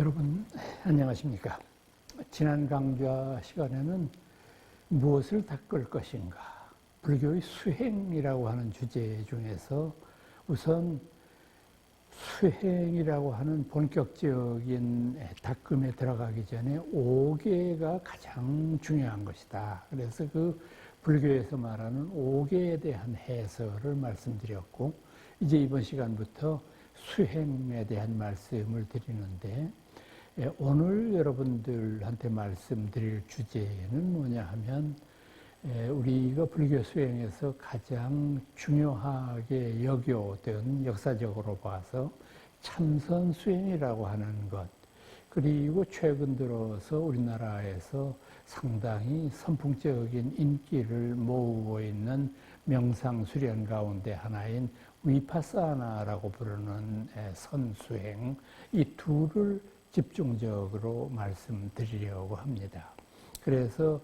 여러분 안녕하십니까? 지난 강좌 시간에는 무엇을 닦을 것인가? 불교의 수행이라고 하는 주제 중에서 우선 수행이라고 하는 본격적인 닦음에 들어가기 전에 5계가 가장 중요한 것이다. 그래서 그 불교에서 말하는 5계에 대한 해설을 말씀드렸고, 이제 이번 시간부터 수행에 대한 말씀을 드리는데, 오늘 여러분들한테 말씀드릴 주제는 뭐냐 하면, 우리가 불교 수행에서 가장 중요하게 여겨오던, 역사적으로 봐서 참선 수행이라고 하는 것, 그리고 최근 들어서 우리나라에서 상당히 선풍적인 인기를 모으고 있는 명상 수련 가운데 하나인 위파사나라고 부르는 선수행, 이 둘을 집중적으로 말씀드리려고 합니다. 그래서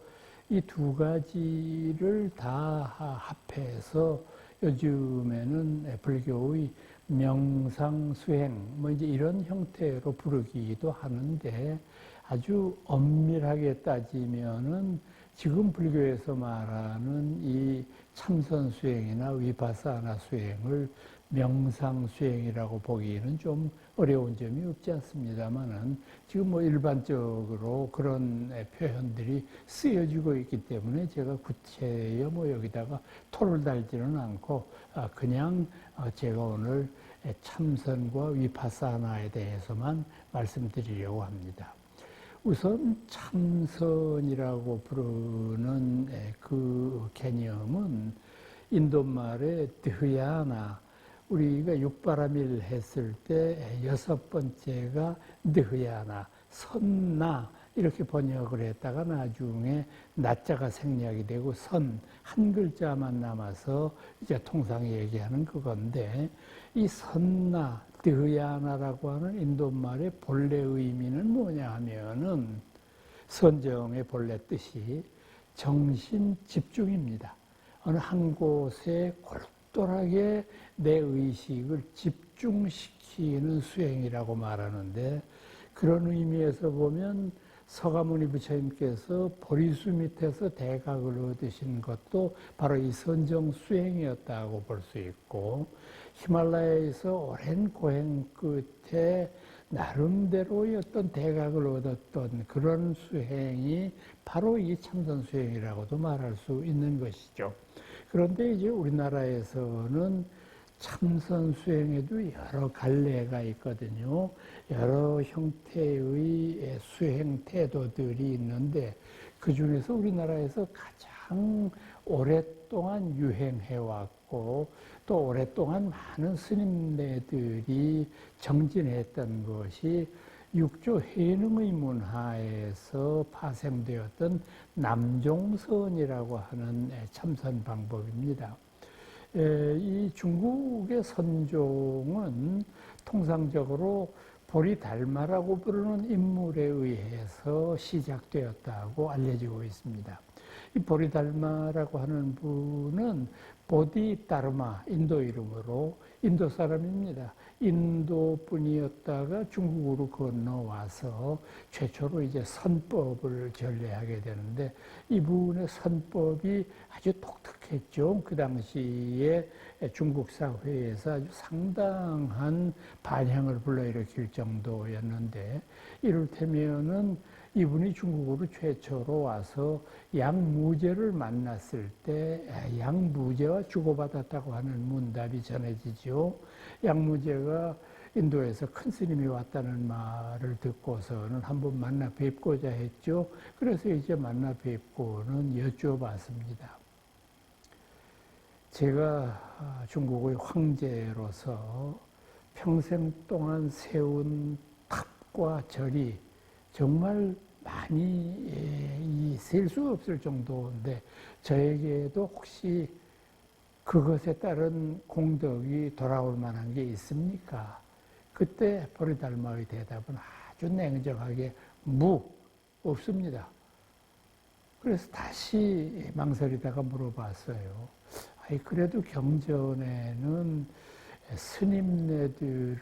이 두 가지를 다 합해서 요즘에는 불교의 명상 수행, 뭐 이제 이런 형태로 부르기도 하는데, 아주 엄밀하게 따지면은 지금 불교에서 말하는 이 참선 수행이나 위파사나 수행을 명상 수행이라고 보기에는 좀 어려운 점이 없지 않습니다만은, 지금 뭐 일반적으로 그런 표현들이 쓰여지고 있기 때문에 제가 구체여 뭐 여기다가 토를 달지는 않고 그냥 제가 오늘 참선과 위파사나에 대해서만 말씀드리려고 합니다. 우선 참선이라고 부르는 그 개념은 인도말의 드흐야나, 우리가 육바라밀 했을 때 6번째가 드흐야나, 선나 이렇게 번역을 했다가 나중에 나자가 생략이 되고 선 한 글자만 남아서 이제 통상 얘기하는 그건데, 이 선나 드흐야나라고 하는 인도말의 본래 의미는 뭐냐 하면은 선정의 본래 뜻이 정신 집중입니다. 어느 한 곳에 골똘하게 내 의식을 집중시키는 수행이라고 말하는데, 그런 의미에서 보면 서가모니 부처님께서 보리수 밑에서 대각을 얻으신 것도 바로 이 선정 수행이었다고 볼 수 있고, 히말라야에서 오랜 고행 끝에 나름대로의 어떤 대각을 얻었던 그런 수행이 바로 이 참선 수행이라고도 말할 수 있는 것이죠. 그런데 이제 우리나라에서는 참선 수행에도 여러 갈래가 있거든요. 여러 형태의 수행 태도들이 있는데, 그 중에서 우리나라에서 가장 오랫동안 유행해왔고 또 오랫동안 많은 스님네들이 정진했던 것이 육조 해능의 문화에서 파생되었던 남종선이라고 하는 참선 방법입니다. 이 중국의 선종은 통상적으로 보리달마라고 부르는 인물에 의해서 시작되었다고 알려지고 있습니다. 이 보리달마라고 하는 분은 보디다르마, 인도 이름으로 인도 사람입니다. 인도 분이었다가 중국으로 건너와서 최초로 이제 선법을 전례하게 되는데, 이분의 선법이 아주 독특했죠. 그 당시에 중국 사회에서 아주 상당한 반향을 불러일으킬 정도였는데, 이를테면은 이분이 중국으로 최초로 와서 양무제를 만났을 때 양무제와 주고받았다고 하는 문답이 전해지죠. 양무제가 인도에서 큰 스님이 왔다는 말을 듣고서는 한번 만나 뵙고자 했죠. 그래서 이제 만나 뵙고는 여쭤봤습니다. 제가 중국의 황제로서 평생 동안 세운 탑과 절이 정말 많이 셀 수 없을 정도인데, 저에게도 혹시 그것에 따른 공덕이 돌아올 만한 게 있습니까? 그때 보리달마의 대답은 아주 냉정하게 없습니다. 그래서 다시 망설이다가 물어봤어요. 아니, 그래도 경전에는 스님네들을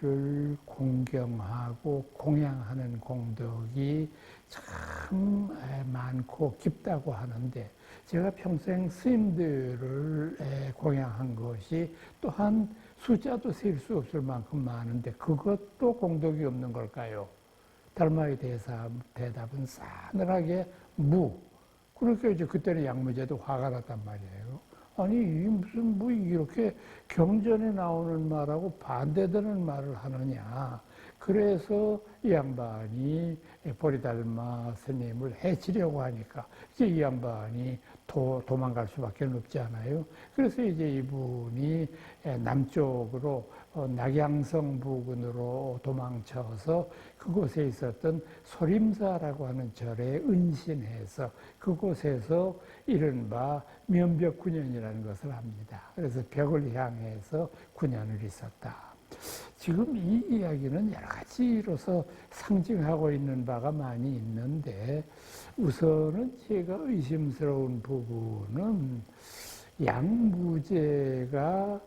공경하고 공양하는 공덕이 참 많고 깊다고 하는데 제가 평생 스님들을 공양한 것이 또한 숫자도 셀 수 없을 만큼 많은데 그것도 공덕이 없는 걸까요? 달마의 대답은 싸늘하게 무. 그러니까 이제 그때는 양무제도 화가 났단 말이에요. 아니, 무슨 뭐 이렇게 경전에 나오는 말하고 반대되는 말을 하느냐. 그래서 이 양반이 보리달마 스님을 해치려고 하니까 이제 이 양반이 도망갈 수밖에 없지 않아요. 그래서 이제 이분이 남쪽으로 낙양성 부근으로 도망쳐서 그곳에 있었던 소림사라고 하는 절에 은신해서 그곳에서 이른바 면벽군연이라는 것을 합니다. 그래서 벽을 향해서 군연을 있었다. 지금 이 이야기는 여러 가지로서 상징하고 있는 바가 많이 있는데 우선은 제가 의심스러운 부분은 양무제가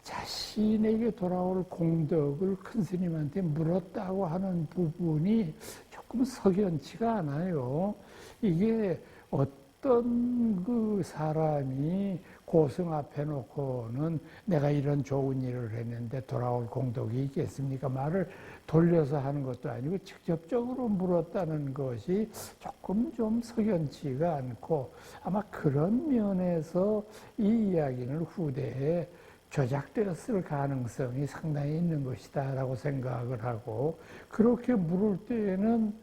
자신에게 돌아올 공덕을 큰 스님한테 물었다고 하는 부분이 조금 석연치가 않아요. 이게 어떤 그 사람이 고승 앞에 놓고는 내가 이런 좋은 일을 했는데 돌아올 공덕이 있겠습니까? 말을 돌려서 하는 것도 아니고 직접적으로 물었다는 것이 조금 좀 석연치가 않고 아마 그런 면에서 이 이야기는 후대에 조작되었을 가능성이 상당히 있는 것이다라고 생각을 하고 그렇게 물을 때에는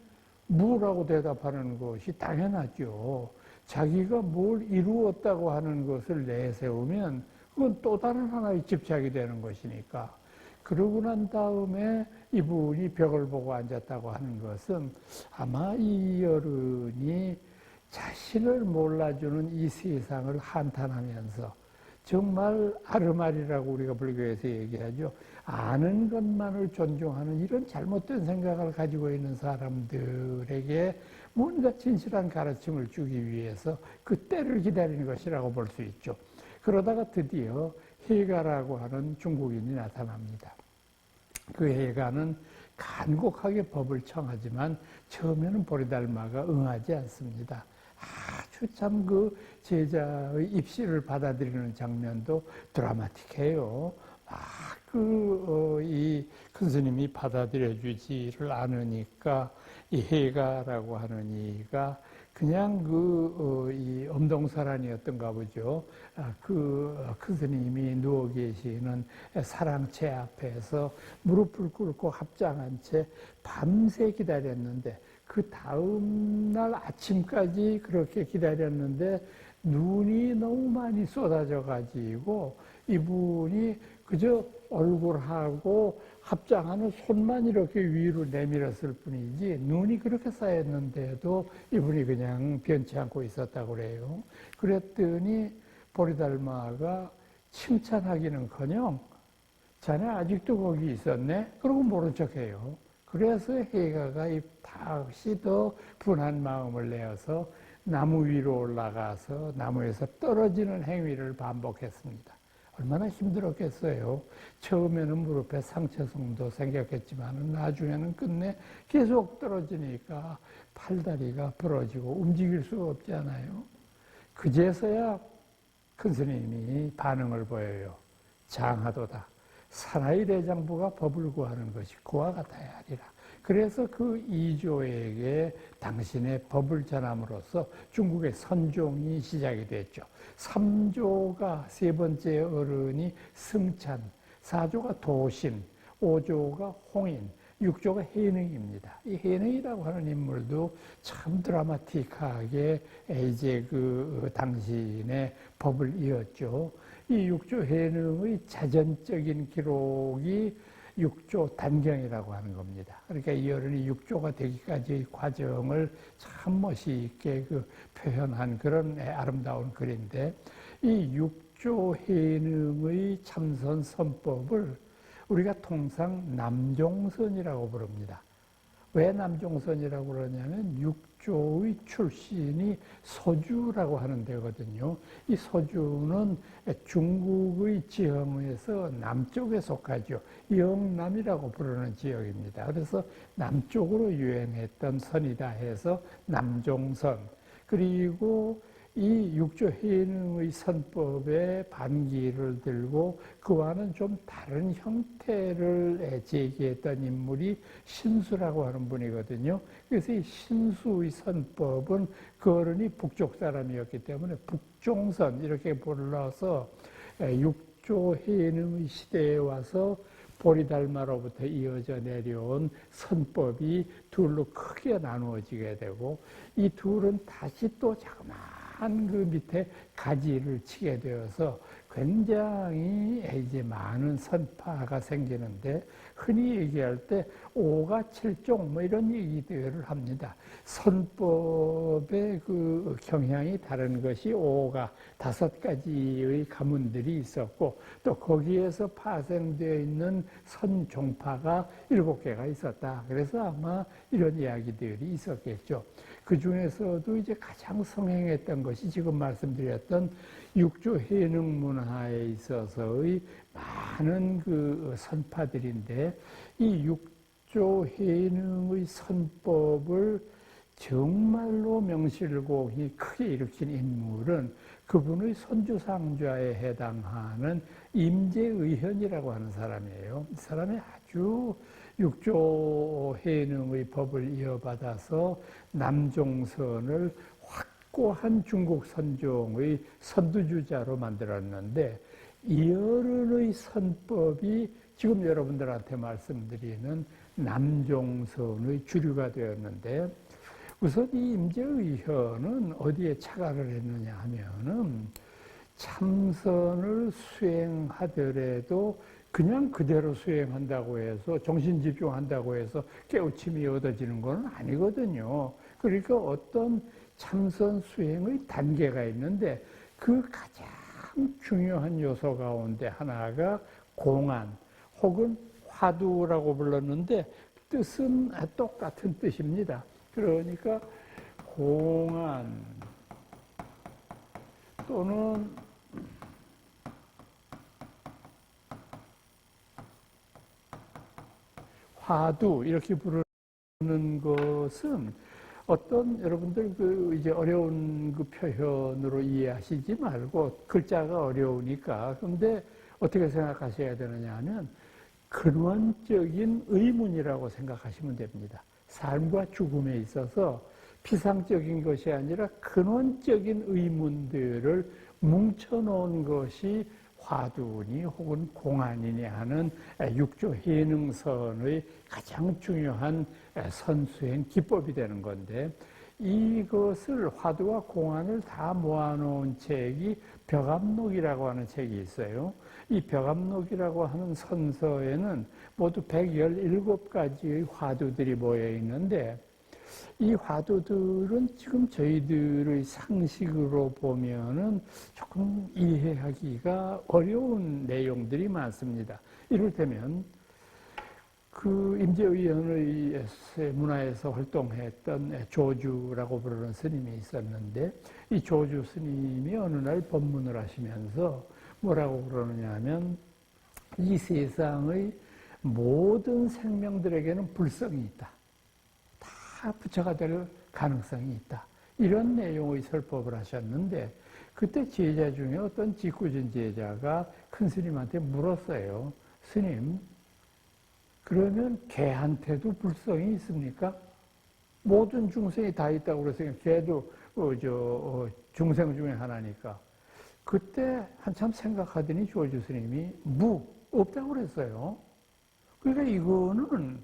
무라고 대답하는 것이 당연하죠. 자기가 뭘 이루었다고 하는 것을 내세우면 그건 또 다른 하나의 집착이 되는 것이니까. 그러고 난 다음에 이분이 벽을 보고 앉았다고 하는 것은 아마 이 어른이 자신을 몰라주는 이 세상을 한탄하면서 정말 아르마리라고 우리가 불교에서 얘기하죠. 아는 것만을 존중하는 이런 잘못된 생각을 가지고 있는 사람들에게 뭔가 진실한 가르침을 주기 위해서 그 때를 기다리는 것이라고 볼 수 있죠. 그러다가 드디어 해가라고 하는 중국인이 나타납니다. 그 해가는 간곡하게 법을 청하지만 처음에는 보리달마가 응하지 않습니다. 아주 참 그 제자의 입시를 받아들이는 장면도 드라마틱해요. 이 큰 스님이 받아들여주지를 않으니까 이 해가라고 하는 이가 그냥 이 엄동설안이었던가 보죠. 그 큰 스님이 누워 계시는 사랑채 앞에서 무릎을 꿇고 합장한 채 밤새 기다렸는데 그 다음날 아침까지 그렇게 기다렸는데 눈이 너무 많이 쏟아져 가지고 이분이 그저 얼굴하고 합장하는 손만 이렇게 위로 내밀었을 뿐이지 눈이 그렇게 쌓였는데도 이분이 그냥 변치 않고 있었다고 그래요. 그랬더니 보리달마가 칭찬하기는커녕 자네 아직도 거기 있었네? 그러고 모른 척해요. 그래서 해가가 다시 더 분한 마음을 내어서 나무 위로 올라가서 나무에서 떨어지는 행위를 반복했습니다. 얼마나 힘들었겠어요. 처음에는 무릎에 상처성도 생겼겠지만 나중에는 끝내 계속 떨어지니까 팔다리가 부러지고 움직일 수가 없잖아요. 그제서야 큰 스님이 반응을 보여요. 장하도다. 사나이 대장부가 법을 구하는 것이 그와 같아야 하리라. 그래서 그 이조에게 당신의 법을 전함으로써 중국의 선종이 시작이 됐죠. 3조가 세 번째 어른이 승찬, 4조가 도신, 5조가 홍인, 6조가 해능입니다. 이 해능이라고 하는 인물도 참 드라마틱하게 이제 그 당신의 법을 이었죠. 이 6조 해능의 자전적인 기록이 6조 단경이라고 하는 겁니다. 그러니까 이 어른이 6조가 되기까지의 과정을 참 멋있게 표현한 그런 아름다운 글인데 이 6조 해능의 참선 선법을 우리가 통상 남종선이라고 부릅니다. 왜 남종선이라고 그러냐면 육조의 출신이 서주라고 하는 데거든요. 이 서주는 중국의 지형에서 남쪽에 속하죠. 영남이라고 부르는 지역입니다. 그래서 남쪽으로 유행했던 선이다 해서 남종선. 그리고 이 육조해능의 선법의 반기를 들고 그와는 좀 다른 형태를 제기했던 인물이 신수라고 하는 분이거든요. 그래서 이 신수의 선법은 그 어른이 북쪽 사람이었기 때문에 북종선 이렇게 불러서 육조해능의 시대에 와서 보리달마로부터 이어져 내려온 선법이 둘로 크게 나누어지게 되고 이 둘은 다시 또 자그마한 그 밑에 가지를 치게 되어서 굉장히 이제 많은 선파가 생기는데 흔히 얘기할 때 오가 칠종 뭐 이런 얘기들을 합니다. 선법의 그 경향이 다른 것이 오가 5가지의 가문들이 있었고 또 거기에서 파생되어 있는 선종파가 7개가 있었다. 그래서 아마 이런 이야기들이 있었겠죠. 그 중에서도 이제 가장 성행했던 것이 지금 말씀드렸던 육조해능 문화에 있어서의 많은 그 선파들인데 이 육조해능의 선법을 정말로 명실공히 크게 일으킨 인물은 그분의 선주상좌에 해당하는 임재의현이라고 하는 사람이에요. 이 사람이 아주 육조해능의 법을 이어받아서 남종선을 확고한 중국 선종의 선두주자로 만들었는데 이 어른의 선법이 지금 여러분들한테 말씀드리는 남종선의 주류가 되었는데 우선 이 임재의현은 어디에 착안을 했느냐 하면은 참선을 수행하더라도 그냥 그대로 수행한다고 해서 정신 집중한다고 해서 깨우침이 얻어지는 건 아니거든요. 그러니까 어떤 참선 수행의 단계가 있는데 그 가장 중요한 요소 가운데 하나가 공안 혹은 화두라고 불렀는데 뜻은 똑같은 뜻입니다. 그러니까 공안 또는 화두 이렇게 부르는 것은 어떤 여러분들 그 이제 어려운 그 표현으로 이해하시지 말고 글자가 어려우니까 근데 어떻게 생각하셔야 되느냐 하면 근원적인 의문이라고 생각하시면 됩니다. 삶과 죽음에 있어서 피상적인 것이 아니라 근원적인 의문들을 뭉쳐놓은 것이 화두니 혹은 공안이니 하는 육조해능선의 가장 중요한 선수행 기법이 되는 건데 이것을 화두와 공안을 다 모아놓은 책이 벽암록이라고 하는 책이 있어요. 이 벽암록이라고 하는 선서에는 모두 117가지의 화두들이 모여 있는데 이 화두들은 지금 저희들의 상식으로 보면은 조금 이해하기가 어려운 내용들이 많습니다. 이를테면 그 임재의현의 문화에서 활동했던 조주라고 부르는 스님이 있었는데 이 조주 스님이 어느 날 법문을 하시면서 뭐라고 그러느냐 하면 이 세상의 모든 생명들에게는 불성이 있다. 다 부처가 될 가능성이 있다. 이런 내용의 설법을 하셨는데 그때 제자 중에 어떤 직구진 제자가 큰 스님한테 물었어요. 스님, 그러면 개한테도 불성이 있습니까? 모든 중생이 다 있다고 그래서 개도 중생 중에 하나니까. 그때 한참 생각하더니 조주 스님이 없다고 그랬어요. 그러니까 이거는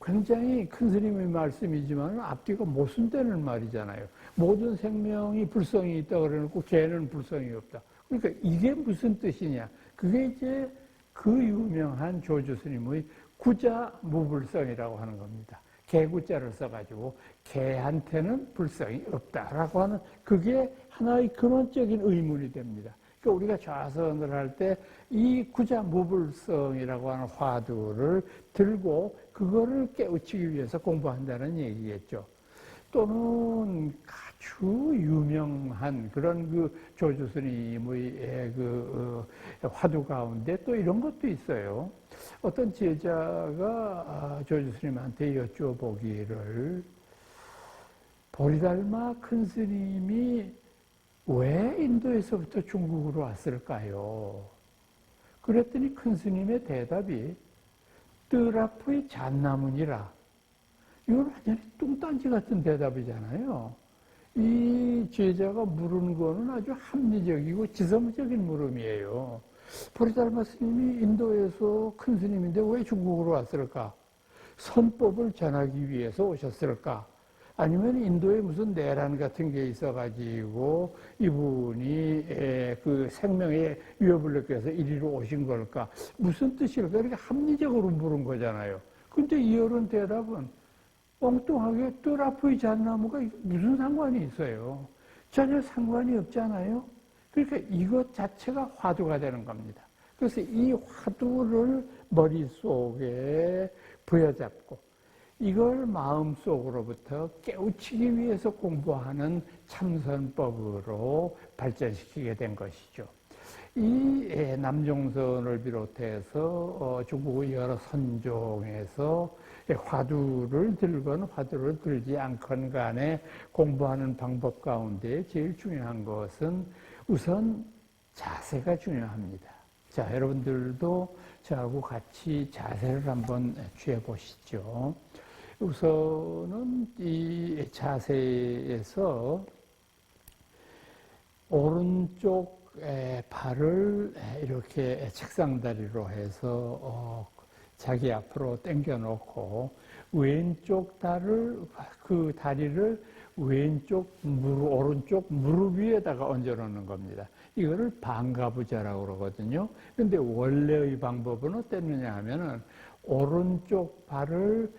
굉장히 큰 스님의 말씀이지만 앞뒤가 모순되는 말이잖아요. 모든 생명이 불성이 있다고 그래놓고 개는 불성이 없다. 그러니까 이게 무슨 뜻이냐. 그게 이제 그 유명한 조주 스님의 구자 무불성이라고 하는 겁니다. 개구자를 써가지고 개한테는 불성이 없다라고 하는 그게 하나의 근원적인 의문이 됩니다. 그러니까 우리가 좌선을 할 때 이 구자 무불성이라고 하는 화두를 들고 그거를 깨우치기 위해서 공부한다는 얘기겠죠. 또는 아주 유명한 그런 그 조주 스님의 화두 가운데 또 이런 것도 있어요. 어떤 제자가 조주 스님한테 여쭤보기를 보리달마 큰 스님이 왜 인도에서부터 중국으로 왔을까요? 그랬더니 큰 스님의 대답이 뜰 앞의 잣나무니라. 이건 완전히 뚱딴지 같은 대답이잖아요. 이 제자가 물은 거는 아주 합리적이고 지성적인 물음이에요. 보리달마 스님이 인도에서 큰 스님인데 왜 중국으로 왔을까? 선법을 전하기 위해서 오셨을까? 아니면 인도에 무슨 내란 같은 게 있어가지고 이분이 그 생명에 위협을 느껴서 이리로 오신 걸까? 무슨 뜻일까? 이렇게 합리적으로 물은 거잖아요. 근데 이어른 대답은 엉뚱하게 뜰 앞의 잣나무가 무슨 상관이 있어요? 전혀 상관이 없잖아요. 그러니까 이것 자체가 화두가 되는 겁니다. 그래서 이 화두를 머릿속에 부여잡고 이걸 마음속으로부터 깨우치기 위해서 공부하는 참선법으로 발전시키게 된 것이죠. 이 남종선을 비롯해서 중국의 여러 선종에서 화두를 들건 화두를 들지 않건 간에 공부하는 방법 가운데 제일 중요한 것은 우선 자세가 중요합니다. 자, 여러분들도 저하고 같이 자세를 한번 취해 보시죠. 우선은 이 자세에서 오른쪽 발을 이렇게 책상다리로 해서 자기 앞으로 당겨 놓고 왼쪽 그 다리를 오른쪽 무릎 위에다가 얹어 놓는 겁니다. 이거를 반가부좌라고 그러거든요. 근데 원래의 방법은 어땠느냐 하면은 왼쪽 발을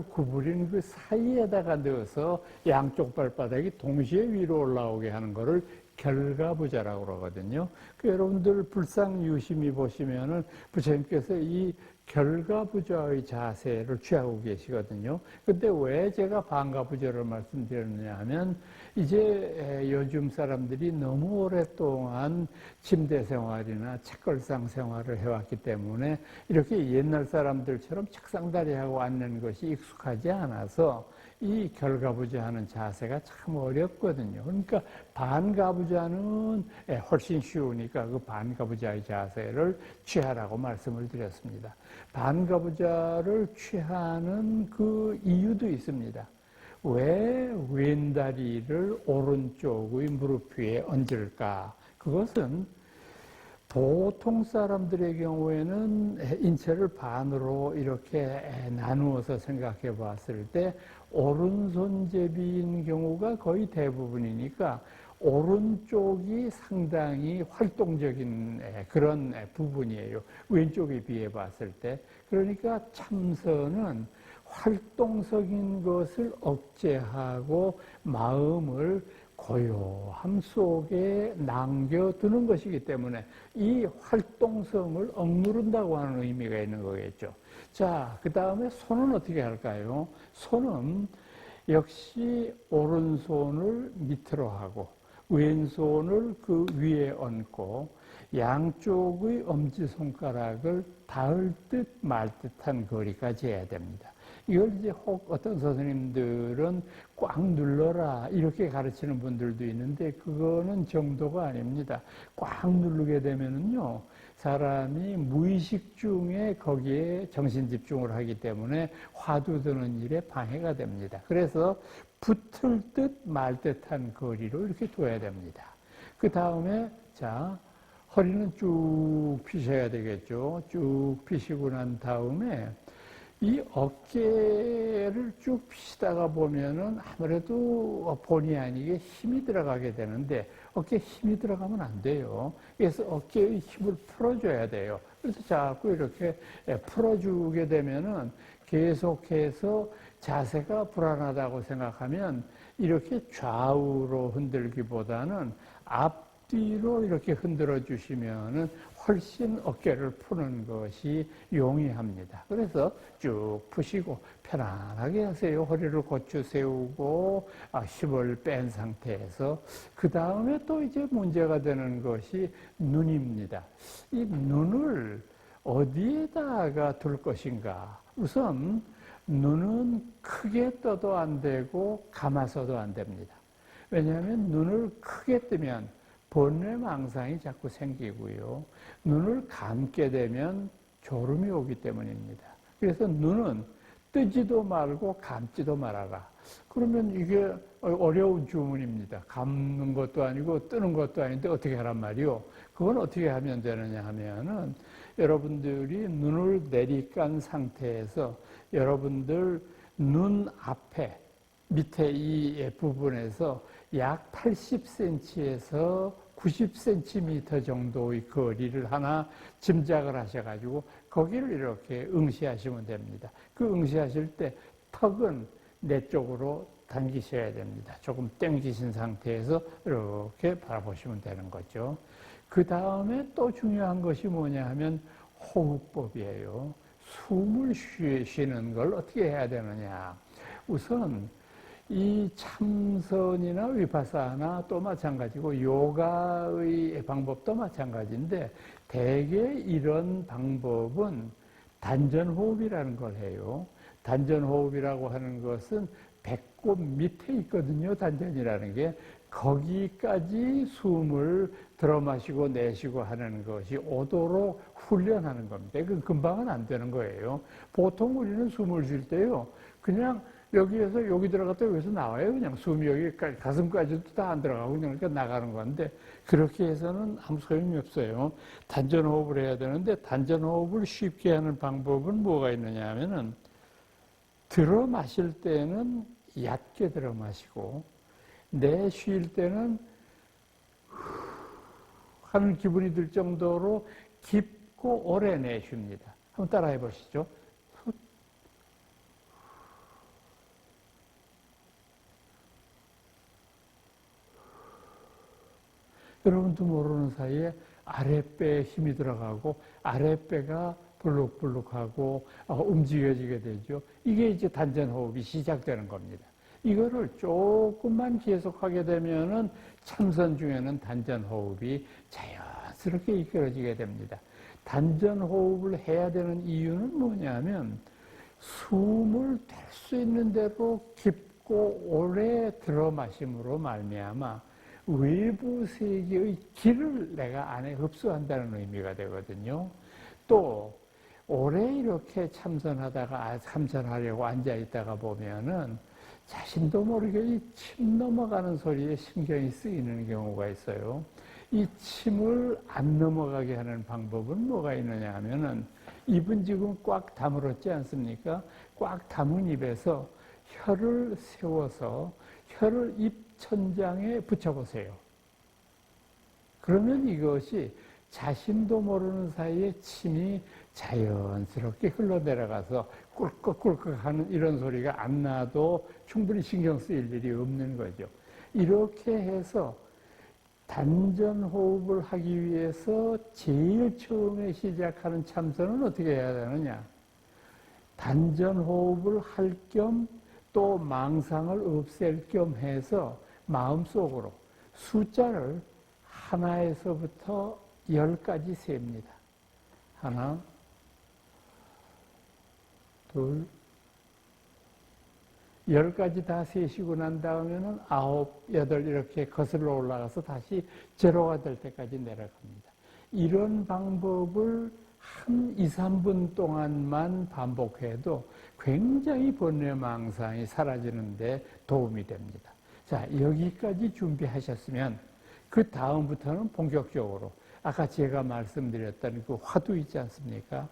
구부린 그 사이에다가 넣어서 양쪽 발바닥이 동시에 위로 올라오게 하는 거를 결가부좌라고 그러거든요. 여러분들 불상 유심히 보시면은 부처님께서 이 결가부좌의 자세를 취하고 계시거든요. 근데 왜 제가 반가부좌를 말씀드렸느냐 하면 이제 요즘 사람들이 너무 오랫동안 침대 생활이나 책걸상 생활을 해왔기 때문에 이렇게 옛날 사람들처럼 책상다리하고 앉는 것이 익숙하지 않아서 이 결가부좌 하는 자세가 참 어렵거든요. 그러니까 반가부좌는 훨씬 쉬우니까 그 반가부좌의 자세를 취하라고 말씀을 드렸습니다. 반가부좌를 취하는 그 이유도 있습니다. 왜 왼다리를 오른쪽의 무릎 위에 얹을까? 그것은 보통 사람들의 경우에는 인체를 반으로 이렇게 나누어서 생각해 봤을 때 오른손잡이인 경우가 거의 대부분이니까 오른쪽이 상당히 활동적인 그런 부분이에요. 왼쪽에 비해 봤을 때. 그러니까 참선은 활동적인 것을 억제하고 마음을 고요함 속에 남겨두는 것이기 때문에 이 활동성을 억누른다고 하는 의미가 있는 거겠죠. 자, 그 다음에 손은 어떻게 할까요? 손은 역시 오른손을 밑으로 하고 왼손을 그 위에 얹고 양쪽의 엄지손가락을 닿을 듯 말 듯한 거리까지 해야 됩니다. 이걸 이제 혹 어떤 선생님들은 꽉 눌러라 이렇게 가르치는 분들도 있는데 그거는 정도가 아닙니다. 꽉 누르게 되면은요 사람이 무의식 중에 거기에 정신 집중을 하기 때문에 화두 드는 일에 방해가 됩니다. 그래서 붙을 듯 말 듯한 거리로 이렇게 둬야 됩니다. 그 다음에 자 허리는 쭉 펴셔야 되겠죠. 쭉 펴시고 난 다음에 이 어깨를 쭉 펴시다가 보면은 아무래도 본의 아니게 힘이 들어가게 되는데 어깨에 힘이 들어가면 안 돼요. 그래서 어깨의 힘을 풀어줘야 돼요. 그래서 자꾸 이렇게 풀어주게 되면은 계속해서 자세가 불안하다고 생각하면 이렇게 좌우로 흔들기보다는 앞뒤로 이렇게 흔들어 주시면은 훨씬 어깨를 푸는 것이 용이합니다. 그래서 쭉 푸시고 편안하게 하세요. 허리를 고추 세우고 힘을 뺀 상태에서 그 다음에 또 이제 문제가 되는 것이 눈입니다. 이 눈을 어디에다가 둘 것인가? 우선 눈은 크게 떠도 안 되고 감아서도 안 됩니다. 왜냐하면 눈을 크게 뜨면 번뇌망상이 자꾸 생기고요. 눈을 감게 되면 졸음이 오기 때문입니다. 그래서 눈은 뜨지도 말고 감지도 말아라. 그러면 이게 어려운 주문입니다. 감는 것도 아니고 뜨는 것도 아닌데 어떻게 하란 말이요? 그건 어떻게 하면 되느냐 하면은 여러분들이 눈을 내리깐 상태에서 여러분들 눈 앞에 밑에 이 부분에서 약 80cm에서 90cm 정도의 거리를 하나 짐작을 하셔가지고 거기를 이렇게 응시하시면 됩니다. 그 응시하실 때 턱은 내 쪽으로 당기셔야 됩니다. 조금 당기신 상태에서 이렇게 바라보시면 되는 거죠. 그 다음에 또 중요한 것이 뭐냐 하면 호흡법이에요. 숨을 쉬는 걸 어떻게 해야 되느냐. 우선 이 참선이나 위파사나 또 마찬가지고 요가의 방법도 마찬가지인데 대개 이런 방법은 단전호흡이라는 걸 해요. 단전호흡이라고 하는 것은 배꼽 밑에 있거든요. 단전이라는 게. 거기까지 숨을 들어 마시고 내쉬고 하는 것이 오도록 훈련하는 겁니다. 그 금방은 안 되는 거예요. 보통 우리는 숨을 쉴 때요. 그냥 여기에서 여기 들어갔다 여기서 나와요. 그냥 숨이 여기까지 가슴까지도 다 안 들어가고 그냥 이렇게 나가는 건데 그렇게 해서는 아무 소용이 없어요. 단전호흡을 해야 되는데 단전호흡을 쉽게 하는 방법은 뭐가 있느냐 하면은 들어 마실 때는 얕게 들어 마시고 내쉴 때는 하는 기분이 들 정도로 깊고 오래 내쉽니다. 한번 따라해 보시죠. 여러분도 모르는 사이에 아랫배에 힘이 들어가고 아랫배가 불룩불룩하고 움직여지게 되죠. 이게 이제 단전호흡이 시작되는 겁니다. 이거를 조금만 계속하게 되면은 참선 중에는 단전호흡이 자연스럽게 이끌어지게 됩니다. 단전호흡을 해야 되는 이유는 뭐냐면 숨을 댈 수 있는 대로 깊고 오래 들어 마심으로 말미암아 외부 세계의 기를 내가 안에 흡수한다는 의미가 되거든요. 또 오래 이렇게 참선하려고 앉아 있다가 보면은 자신도 모르게 이 침 넘어가는 소리에 신경이 쓰이는 경우가 있어요. 이 침을 안 넘어가게 하는 방법은 뭐가 있느냐 하면은 입은 지금 꽉 다물었지 않습니까? 꽉 담은 입에서 혀를 세워서 혀를 입 천장에 붙여보세요. 그러면 이것이 자신도 모르는 사이에 침이 자연스럽게 흘러내려가서 꿀꺽꿀꺽 하는 이런 소리가 안 나도 충분히 신경 쓰일 일이 없는 거죠. 이렇게 해서 단전호흡을 하기 위해서 제일 처음에 시작하는 참선은 어떻게 해야 되느냐. 단전호흡을 할 겸 또 망상을 없앨 겸 해서 마음속으로 숫자를 하나에서부터 10까지 셉니다. 하나, 둘, 10까지 다 세시고 난 다음에는 9, 8 이렇게 거슬러 올라가서 다시 제로가 될 때까지 내려갑니다. 이런 방법을 한 2, 3분 동안만 반복해도 굉장히 번뇌망상이 사라지는 데 도움이 됩니다. 자, 여기까지 준비하셨으면 그 다음부터는 본격적으로 아까 제가 말씀드렸던 그 화두 있지 않습니까?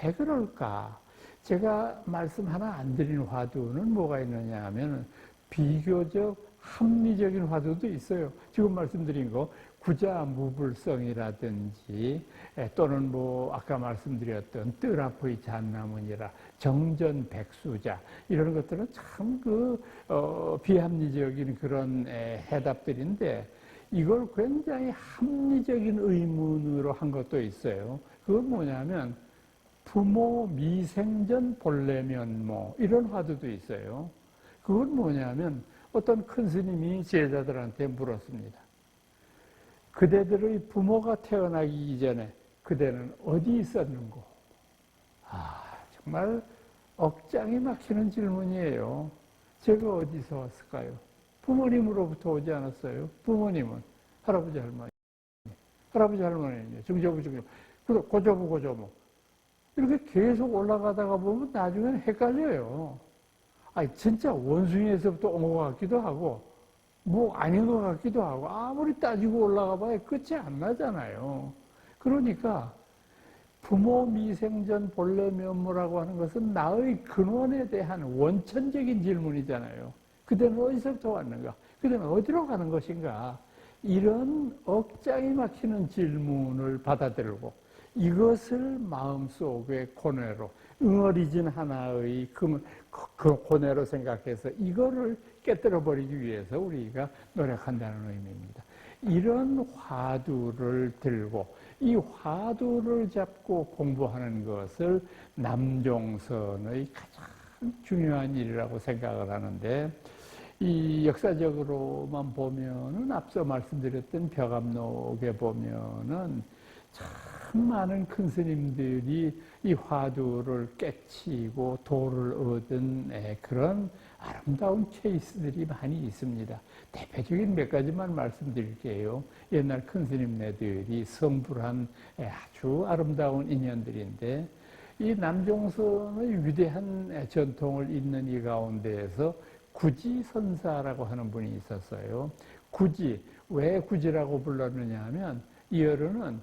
왜 그럴까? 제가 말씀 하나 안 드린 화두는 뭐가 있느냐 하면 비교적 합리적인 화두도 있어요. 지금 말씀드린 거 구자무불성이라든지 또는 아까 말씀드렸던 뜨라포이 잣나무니라 정전백수자 이런 것들은 참 비합리적인 그런 해답들인데 이걸 굉장히 합리적인 의문으로 한 것도 있어요. 그건 뭐냐면 부모 미생전 본래면모 이런 화두도 있어요. 그건 뭐냐면 어떤 큰 스님이 제자들한테 물었습니다. 그대들의 부모가 태어나기 이전에 그대는 어디 있었는고? 정말 억장이 막히는 질문이에요. 제가 어디서 왔을까요? 부모님으로부터 오지 않았어요. 부모님은 할아버지 할머니, 할아버지 할머니는요, 증조부 증조, 고조부 고조부 이렇게 계속 올라가다가 보면 나중에는 헷갈려요. 진짜 원숭이에서부터 온 것 같기도 하고 뭐 아닌 것 같기도 하고 아무리 따지고 올라가 봐야 끝이 안 나잖아요. 그러니까 부모 미생전 본래 면모라고 하는 것은 나의 근원에 대한 원천적인 질문이잖아요. 그대는 어디서부터 왔는가? 그대는 어디로 가는 것인가? 이런 억장이 막히는 질문을 받아들고 이것을 마음속의 고뇌로 응어리진 하나의 그 고뇌로 생각해서 이거를 깨뜨려 버리기 위해서 우리가 노력한다는 의미입니다. 이런 화두를 들고 이 화두를 잡고 공부하는 것을 남종선의 가장 중요한 일이라고 생각을 하는데 이 역사적으로만 보면은 앞서 말씀드렸던 벽암록에 보면은 참 많은 큰 스님들이 이 화두를 깨치고 도를 얻은 그런 아름다운 케이스들이 많이 있습니다. 대표적인 몇 가지만 말씀드릴게요. 옛날 큰 스님네들이 성불한 아주 아름다운 인연들인데 이 남종선의 위대한 전통을 잇는 이 가운데에서 구지선사라고 하는 분이 있었어요. 구지, 왜 구지라고 불렀느냐 하면 이 어른은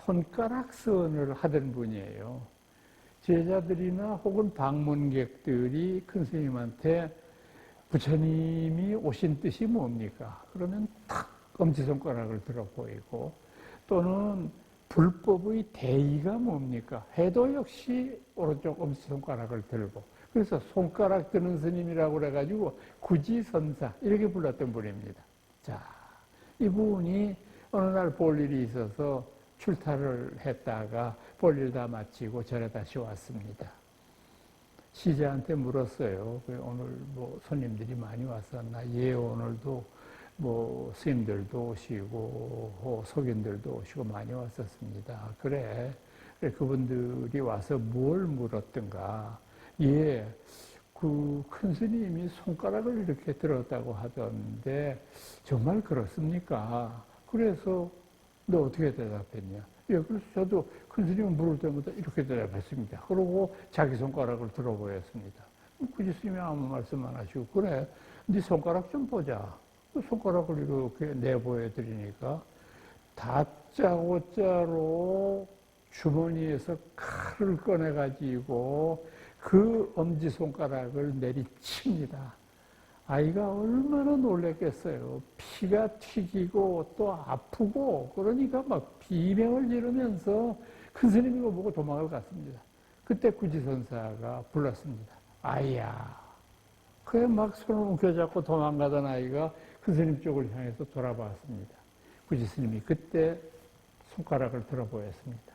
손가락선을 하던 분이에요. 제자들이나 혹은 방문객들이 큰 스님한테 부처님이 오신 뜻이 뭡니까? 그러면 탁 엄지손가락을 들어 보이고 또는 불법의 대의가 뭡니까? 해도 역시 오른쪽 엄지손가락을 들고 그래서 손가락 드는 스님이라고 그래가지고 구지선사 이렇게 불렀던 분입니다. 자, 이분이 어느 날 볼 일이 있어서 출타를 했다가 볼일 다 마치고 절에 다시 왔습니다. 시자한테 물었어요. 오늘 뭐 손님들이 많이 왔었나? 예, 오늘도 뭐 스님들도 오시고 속인들도 오시고 많이 왔었습니다. 그래, 그분들이 와서 뭘 물었던가? 예, 그 큰 스님이 손가락을 이렇게 들었다고 하던데 정말 그렇습니까? 그래서 너 어떻게 대답했냐? 예, 그래서 저도 큰 스님 물을 때마다 이렇게 대답했습니다. 그러고 자기 손가락을 들어 보였습니다. 굳이 스님이 아무 말씀 안 하시고 그래, 네 손가락 좀 보자. 그 손가락을 이렇게 내보여 드리니까 다짜고짜로 주머니에서 칼을 꺼내가지고 그 엄지손가락을 내리칩니다. 아이가 얼마나 놀랐겠어요. 피가 튀기고 또 아프고 그러니까 막 비명을 지르면서 큰 스님이 이거 보고 도망을 갔습니다. 그때 구지선사가 불렀습니다. 아이야. 그래 막 손을 움켜잡고 도망가던 아이가 큰 스님 쪽을 향해서 돌아봤습니다. 구지스님이 그때 손가락을 들어 보였습니다.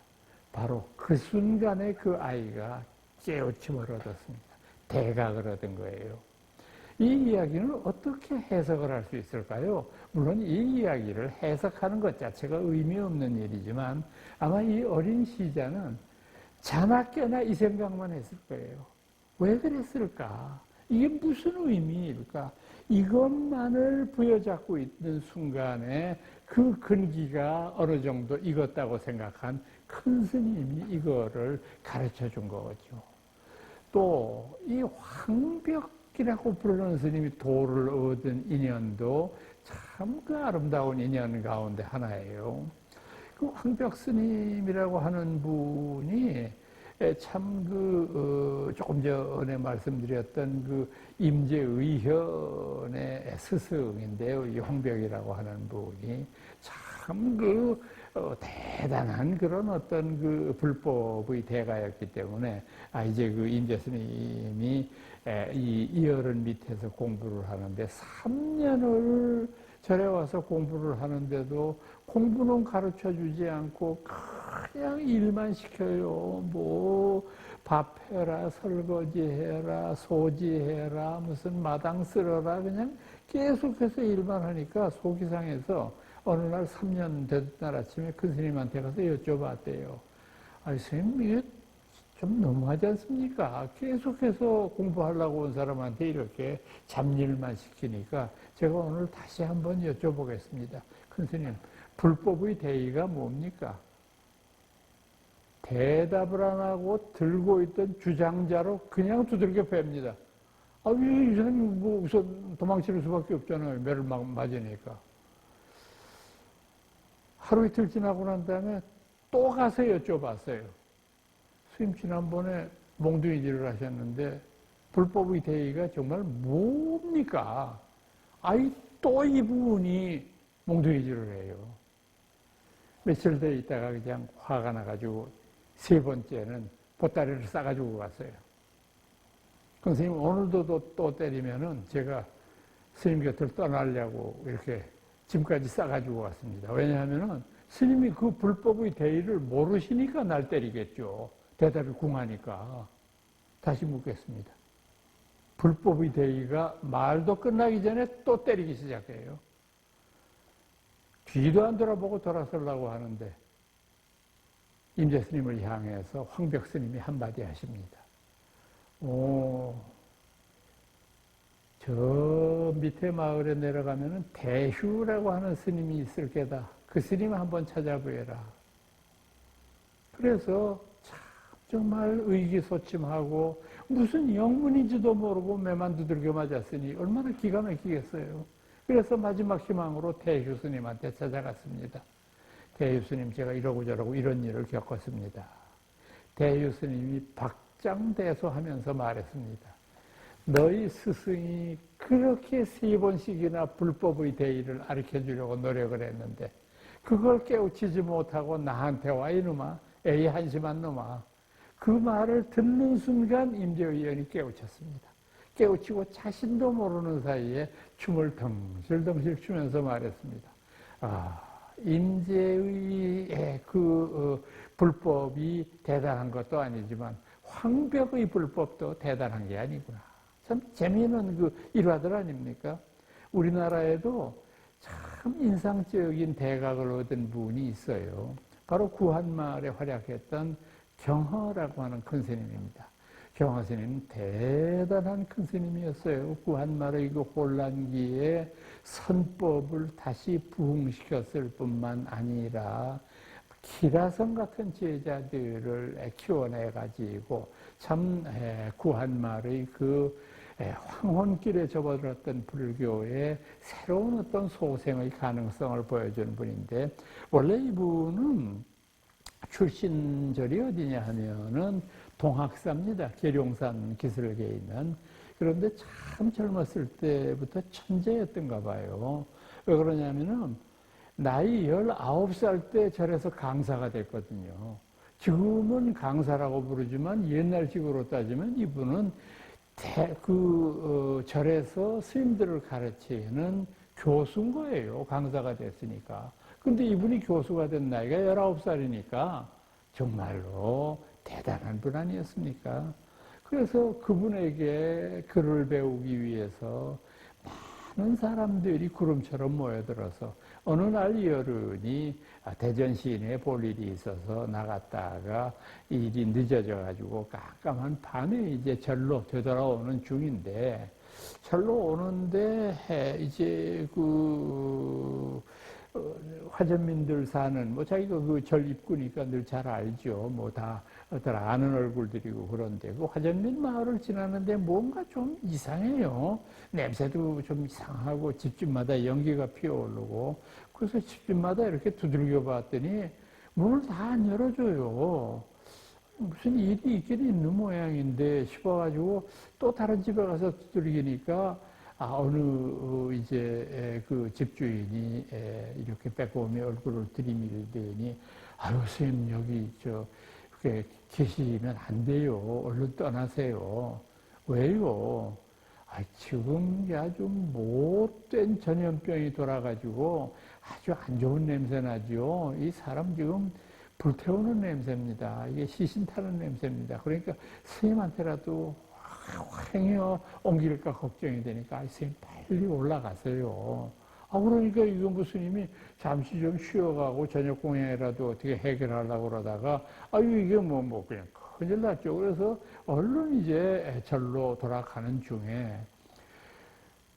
바로 그 순간에 그 아이가 깨우침을 얻었습니다. 대각을 얻은 거예요. 이 이야기는 어떻게 해석을 할 수 있을까요? 물론 이 이야기를 해석하는 것 자체가 의미 없는 일이지만 아마 이 어린 시자는 자나깨나 이 생각만 했을 거예요. 왜 그랬을까? 이게 무슨 의미일까? 이것만을 부여잡고 있는 순간에 그 근기가 어느 정도 익었다고 생각한 큰 스님이 이거를 가르쳐 준 거죠. 또 이 황벽이라고 부르는 스님이 도를 얻은 인연도 참 그 아름다운 인연 가운데 하나예요. 그 황벽 스님이라고 하는 분이 참 조금 전에 말씀드렸던 그 임재의현의 스승인데요. 이 황벽이라고 하는 분이 참 대단한 그런 어떤 그 불법의 대가였기 때문에 이제 그 임재 스님이 이 어른 밑에서 공부를 하는데 3년을 절에 와서 공부를 하는데도 공부는 가르쳐 주지 않고 그냥 일만 시켜요. 뭐 밥해라, 설거지해라, 소지해라, 무슨 마당 쓸어라, 그냥 계속해서 일만 하니까 속이 상해서 어느 날 3년 되던 날 아침에 큰 스님한테 가서 여쭤봤대요. 아니, 스님, 이게 좀 너무하지 않습니까? 계속해서 공부하려고 온 사람한테 이렇게 잡일만 시키니까 제가 오늘 다시 한번 여쭤보겠습니다. 큰 스님, 불법의 대의가 뭡니까? 대답을 안 하고 들고 있던 주장자로 그냥 두들겨 팹니다. 아, 이 사람이 뭐 우선 도망칠 수밖에 없잖아요. 매를 맞으니까. 하루 이틀 지나고 난 다음에 또 가서 여쭤봤어요. 스님, 지난번에 몽둥이질을 하셨는데 불법의 대의가 정말 뭡니까? 아이, 또 이분이 몽둥이질을 해요. 며칠 더 있다가 그냥 화가 나가지고 세 번째는 보따리를 싸가지고 갔어요. 그 스님, 오늘도 또 때리면은 제가 스님 곁을 떠나려고 이렇게 짐까지 싸가지고 왔습니다. 왜냐하면은 스님이 그 불법의 대의를 모르시니까 날 때리겠죠. 대답이 궁하니까. 다시 묻겠습니다. 불법의 대의가 말도 끝나기 전에 또 때리기 시작해요. 뒤도 안 돌아보고 돌아서려고 하는데 임재 스님을 향해서 황벽 스님이 한마디 하십니다. 저 밑에 마을에 내려가면은 대휴라고 하는 스님이 있을 게다. 그 스님 한번 찾아보여라. 그래서 참 정말 의기소침하고 무슨 영문인지도 모르고 매만 두들겨 맞았으니 얼마나 기가 막히겠어요. 그래서 마지막 희망으로 대휴 스님한테 찾아갔습니다. 대휴 스님, 제가 이러고 저러고 이런 일을 겪었습니다. 대휴 스님이 박장대소하면서 말했습니다. 너희 스승이 그렇게 3번씩이나 불법의 대의를 가르쳐 주려고 노력을 했는데 그걸 깨우치지 못하고 나한테 와, 이놈아, 에이 한심한 놈아. 그 말을 듣는 순간 임재 의원이 깨우쳤습니다. 깨우치고 자신도 모르는 사이에 춤을 덩실덩실 추면서 말했습니다. 아, 임재의 불법이 대단한 것도 아니지만 황벽의 불법도 대단한 게 아니구나. 참 재미있는 일화들 아닙니까? 우리나라에도 참 인상적인 대각을 얻은 분이 있어요. 바로 구한말에 활약했던 경허라고 하는 큰 스님입니다. 경허 스님은 대단한 큰 스님이었어요. 구한말의 혼란기에 선법을 다시 부흥시켰을 뿐만 아니라 기라성 같은 제자들을 키워내가지고 참 구한말의 황혼길에 접어들었던 불교의 새로운 어떤 소생의 가능성을 보여주는 분인데, 원래 이분은 출신절이 어디냐 하면은 동학사입니다. 계룡산 기슭에 있는. 그런데 참 젊었을 때부터 천재였던가 봐요. 왜 그러냐면은 나이 19살 때 절에서 강사가 됐거든요. 지금은 강사라고 부르지만 옛날식으로 따지면 이분은 절에서 스님들을 가르치는 교수인 거예요. 강사가 됐으니까. 근데 이분이 교수가 된 나이가 19살이니까 정말로 대단한 분 아니었습니까? 그래서 그분에게 글을 배우기 위해서 많은 사람들이 구름처럼 모여들어서 어느 날 여른이 대전 시내에 볼 일이 있어서 나갔다가 일이 늦어져가지고 깜깜한 밤에 이제 절로 되돌아오는 중인데, 절로 오는데 이제 화전민들 사는, 뭐 자기가 절 입구니까 늘 잘 알죠. 뭐 다들 아는 얼굴들이고. 그런데 그 화전민 마을을 지나는데 뭔가 좀 이상해요. 냄새도 좀 이상하고 집집마다 연기가 피어오르고. 그래서 집집마다 이렇게 두들겨 봤더니 문을 다 안 열어줘요. 무슨 일이 있긴 있는 모양인데 싶어가지고 또 다른 집에 가서 두들기니까 어느 이제 그 집주인이 이렇게 빼꼼히 얼굴을 들이밀더니, 아유 선생님, 여기 이렇게 계시면 안 돼요. 얼른 떠나세요. 왜요? 지금 아주 못된 전염병이 돌아가지고 아주 안 좋은 냄새 나죠. 이 사람 지금 불태우는 냄새입니다. 이게 시신 타는 냄새입니다. 그러니까 스님한테라도 행여 옮길까 걱정이 되니까 스님 빨리 올라가세요. 그러니까 이건부 스님이 잠시 좀 쉬어가고 저녁 공양이라도 어떻게 해결하려고 그러다가 이게 그냥 큰일 났죠. 그래서 얼른 이제 절로 돌아가는 중에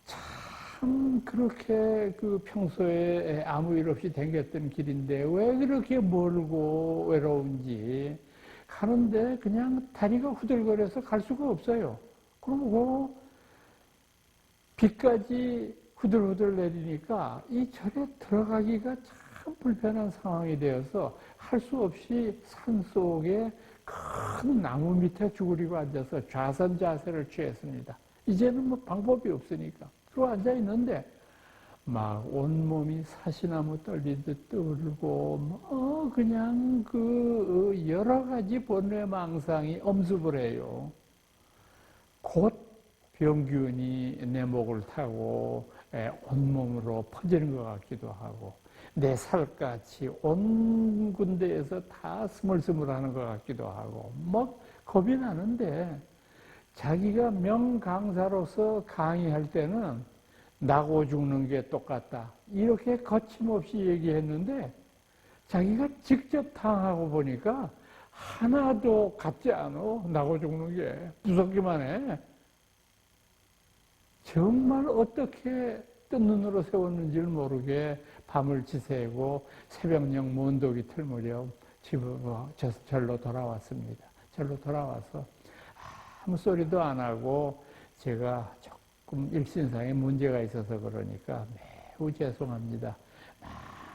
참 그렇게 그 평소에 아무 일 없이 댕겼던 길인데 왜 그렇게 멀고 외로운지 가는데 그냥 다리가 후들거려서 갈 수가 없어요. 그리고 비까지 후들후들 내리니까 이 절에 들어가기가 참 불편한 상황이 되어서 할 수 없이 산속에 큰 나무 밑에 주그리고 앉아서 좌선 자세를 취했습니다. 이제는 방법이 없으니까. 그러고 앉아있는데 막 온몸이 사시나무 떨리듯 떨고 그냥 그 여러 가지 번뇌망상이 엄습을 해요. 곧 병균이 내 목을 타고 온몸으로 퍼지는 것 같기도 하고 내 살갗이 온 군데에서 다 스물스물하는 것 같기도 하고 막 겁이 나는데 자기가 명강사로서 강의할 때는 나고 죽는 게 똑같다 이렇게 거침없이 얘기했는데 자기가 직접 당하고 보니까 하나도 같지 않아. 나고 죽는 게 무섭기만 해. 정말 어떻게 뜬 눈으로 세웠는지를 모르게 밤을 지새고 새벽녘 먼독이 틀 무렵 집으로 절로 돌아왔습니다. 절로 돌아와서 아무 소리도 안 하고 제가 조금 일신상에 문제가 있어서 그러니까 매우 죄송합니다.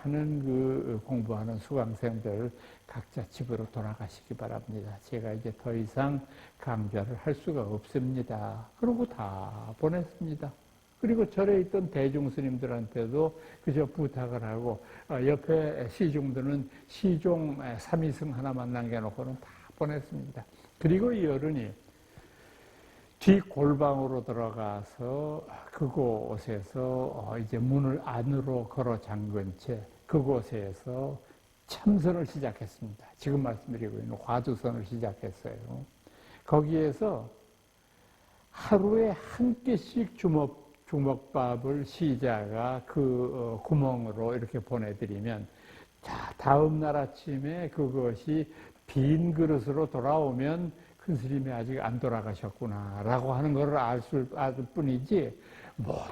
많은 그 공부하는 수강생들 각자 집으로 돌아가시기 바랍니다. 제가 이제 더 이상 강좌를 할 수가 없습니다. 그러고 다 보냈습니다. 그리고 절에 있던 대중스님들한테도 그저 부탁을 하고 옆에 시중들은 시종 3위승 하나만 남겨놓고는 다 보냈습니다. 그리고 이 어른이 뒷골방으로 들어가서 그곳에서 이제 문을 안으로 걸어 잠근 채 그곳에서 참선을 시작했습니다. 지금 말씀드리고 있는 화두선을 시작했어요. 거기에서 하루에 한 끼씩 주먹밥을 시자가 그 구멍으로 이렇게 보내드리면 자, 다음 날 아침에 그것이 빈 그릇으로 돌아오면 큰 스님이 아직 안 돌아가셨구나 라고 하는 것을 알 뿐이지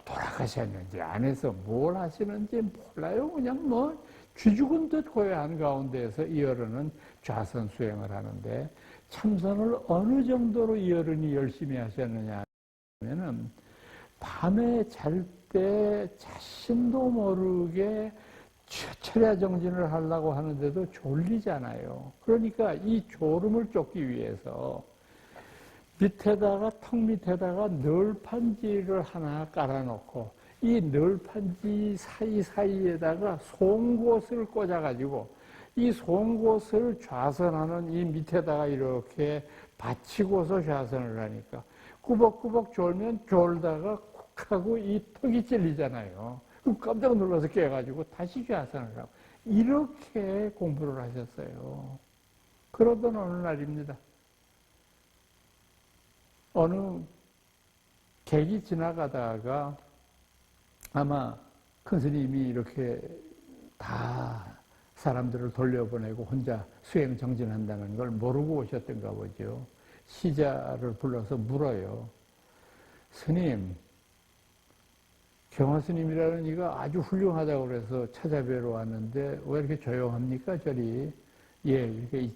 돌아가셨는지 안에서 뭘 하시는지 몰라요. 그냥 쥐죽은 듯 고요한 가운데에서 이 어른은 좌선 수행을 하는데 참선을 어느 정도로 이 어른이 열심히 하셨느냐 하면은 밤에 잘 때 자신도 모르게 철야 정진을 하려고 하는데도 졸리잖아요. 그러니까 이 졸음을 쫓기 위해서 턱 밑에다가 널판지를 하나 깔아놓고 이 널판지 사이사이에다가 송곳을 꽂아가지고 이 송곳을 좌선하는 이 밑에다가 이렇게 받치고서 좌선을 하니까 꾸벅꾸벅 졸면 졸다가 쿡 하고 이 턱이 찔리잖아요. 깜짝 놀라서 깨가지고 다시 좌선을 하고 이렇게 공부를 하셨어요. 그러던 어느 날입니다. 어느 객이 지나가다가 아마 큰 스님이 이렇게 다 사람들을 돌려보내고 혼자 수행 정진한다는 걸 모르고 오셨던가 보죠. 시자를 불러서 물어요. 스님, 경화 스님이라는 이가 아주 훌륭하다고 그래서 찾아뵈러 왔는데 왜 이렇게 조용합니까, 저리? 이렇게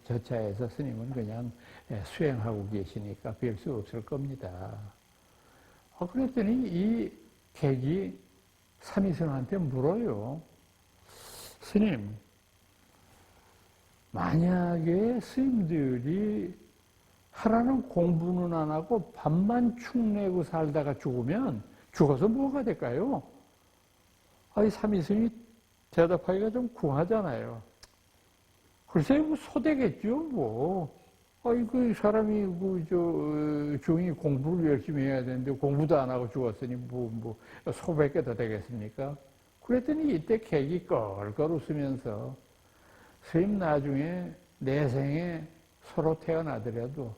저 차에서 스님은 그냥 수행하고 계시니까 뵐 수 없을 겁니다. 그랬더니 이 객이 삼위승한테 물어요. 스님, 만약에 스님들이 하라는 공부는 안 하고 밥만 축내고 살다가 죽으면 죽어서 뭐가 될까요? 이 삼위승이 대답하기가 좀 궁하잖아요. 글쎄요, 소되겠죠, 뭐. 그 사람이 종이 공부를 열심히 해야 되는데 공부도 안 하고 죽었으니 소백 개 더 되겠습니까? 그랬더니 이때 객이 껄껄 웃으면서 스님 나중에 내 생에 서로 태어나더라도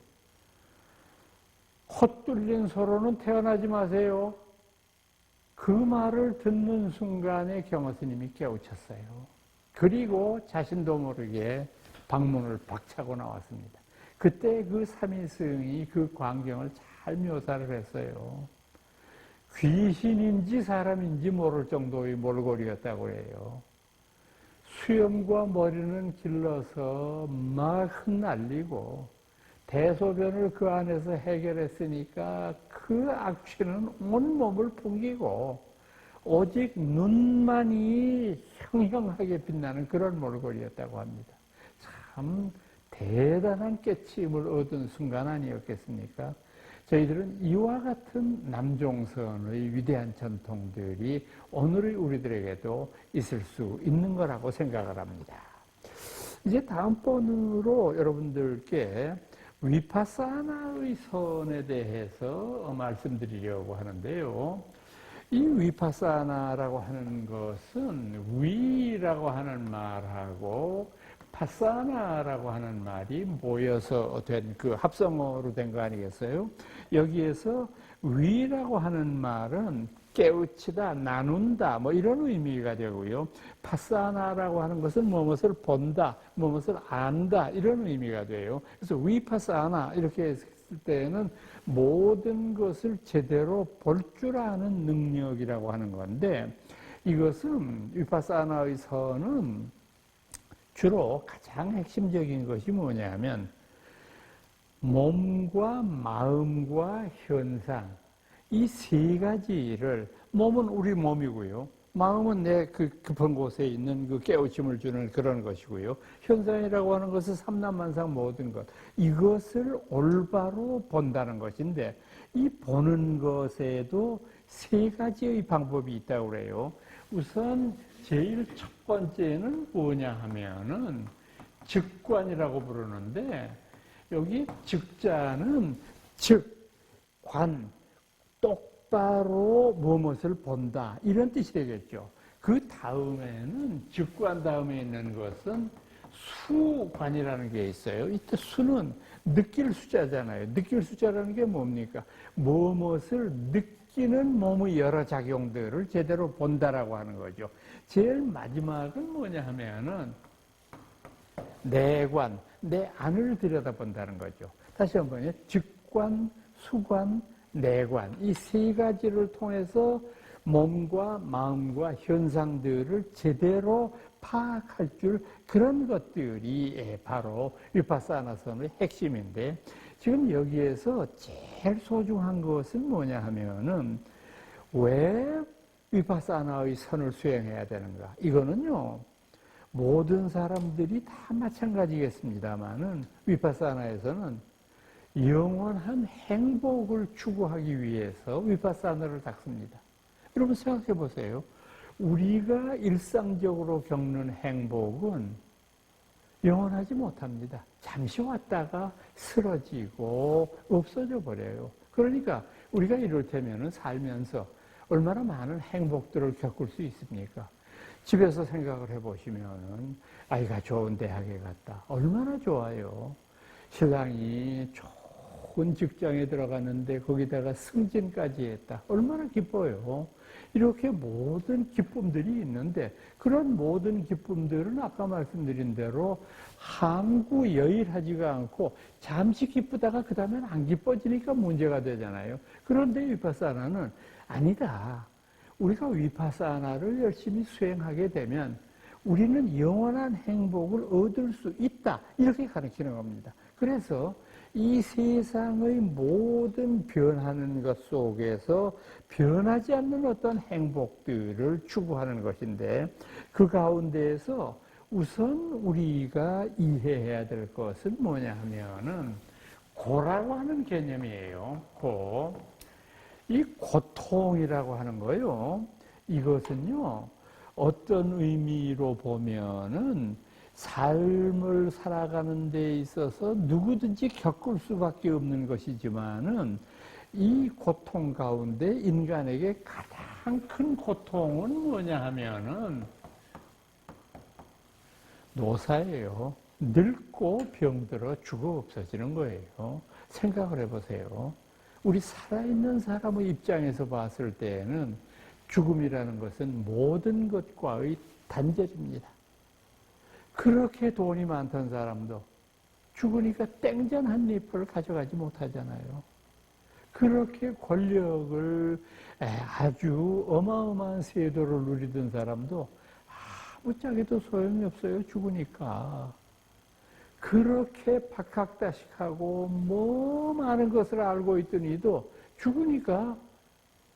헛뚫린 서로는 태어나지 마세요. 그 말을 듣는 순간에 경호스님이 깨우쳤어요. 그리고 자신도 모르게 방문을 박차고 나왔습니다. 그때 그 삼위승이 그 광경을 잘 묘사를 했어요. 귀신인지 사람인지 모를 정도의 몰골이었다고 해요. 수염과 머리는 길러서 막 흩날리고 대소변을 그 안에서 해결했으니까 그 악취는 온몸을 풍기고 오직 눈만이 형형하게 빛나는 그런 몰골이었다고 합니다. 참 대단한 깨치임을 얻은 순간 아니었겠습니까? 저희들은 이와 같은 남종선의 위대한 전통들이 오늘의 우리들에게도 있을 수 있는 거라고 생각을 합니다. 이제 다음번으로 여러분들께 위파사나의 선에 대해서 말씀드리려고 하는데요. 이 위파사나라고 하는 것은 위라고 하는 말하고 파사나라고 하는 말이 모여서 된 그 합성어로 된 거 아니겠어요? 여기에서 위라고 하는 말은 깨우치다, 나눈다, 이런 의미가 되고요. 파사나라고 하는 것은 무엇을 본다, 무엇을 안다, 이런 의미가 돼요. 그래서 위파사나 이렇게 했을 때는 모든 것을 제대로 볼 줄 아는 능력이라고 하는 건데, 이것은 위파사나의 선은 주로 가장 핵심적인 것이 뭐냐면 몸과 마음과 현상, 이 세 가지를, 몸은 우리 몸이고요. 마음은 내 그 급한 곳에 있는 그 깨우침을 주는 그런 것이고요. 현상이라고 하는 것은 삼남만상 모든 것. 이것을 올바로 본다는 것인데, 이 보는 것에도 세 가지의 방법이 있다고 그래요. 우선 제일 첫 번째는 뭐냐 하면은 즉관이라고 부르는데, 여기 즉자는 관, 똑바로 무엇을 본다, 이런 뜻이 되겠죠. 그 다음에는, 즉관 다음에 있는 것은 수관이라는 게 있어요. 이때 수는 느낄 수자잖아요. 느낄 수자라는 게 뭡니까? 무엇을 느끼는 몸의 여러 작용들을 제대로 본다라고 하는 거죠. 제일 마지막은 뭐냐 하면은 내관, 내 안을 들여다본다는 거죠. 다시 한번요. 즉관, 수관, 내관, 이 세 가지를 통해서 몸과 마음과 현상들을 제대로 파악할 줄, 그런 것들이 바로 위파사나선의 핵심인데, 지금 여기에서 제일 소중한 것은 뭐냐 하면은 왜 위파사나의 선을 수행해야 되는가? 이거는요, 모든 사람들이 다 마찬가지겠습니다만은 위파사나에서는 영원한 행복을 추구하기 위해서 위파사나를 닦습니다. 여러분 생각해 보세요. 우리가 일상적으로 겪는 행복은 영원하지 못합니다. 잠시 왔다가 쓰러지고 없어져 버려요. 그러니까 우리가 이럴테면 살면서 얼마나 많은 행복들을 겪을 수 있습니까? 집에서 생각을 해보시면 아이가 좋은 대학에 갔다. 얼마나 좋아요. 신랑이 좋은 직장에 들어갔는데 거기다가 승진까지 했다. 얼마나 기뻐요. 이렇게 모든 기쁨들이 있는데, 그런 모든 기쁨들은 아까 말씀드린 대로 항구여일하지가 않고 잠시 기쁘다가 그 다음엔 안 기뻐지니까 문제가 되잖아요. 그런데 위파사나는 아니다. 우리가 위파사나를 열심히 수행하게 되면 우리는 영원한 행복을 얻을 수 있다, 이렇게 가르치는 겁니다. 그래서 이 세상의 모든 변하는 것 속에서 변하지 않는 어떤 행복들을 추구하는 것인데, 그 가운데에서 우선 우리가 이해해야 될 것은 뭐냐 하면은 고라고 하는 개념이에요. 고. 이 고통이라고 하는 거요. 이것은요, 어떤 의미로 보면은 삶을 살아가는 데 있어서 누구든지 겪을 수밖에 없는 것이지만은 이 고통 가운데 인간에게 가장 큰 고통은 뭐냐 하면은 노사예요. 늙고 병들어 죽어 없어지는 거예요. 생각을 해보세요. 우리 살아있는 사람의 입장에서 봤을 때에는 죽음이라는 것은 모든 것과의 단절입니다. 그렇게 돈이 많던 사람도 죽으니까 땡전 한 입을 가져가지 못하잖아요. 그렇게 권력을 아주 어마어마한 세도를 누리던 사람도 아무짝에도 소용이 없어요. 죽으니까. 그렇게 박학다식하고 뭐 많은 것을 알고 있더니도 죽으니까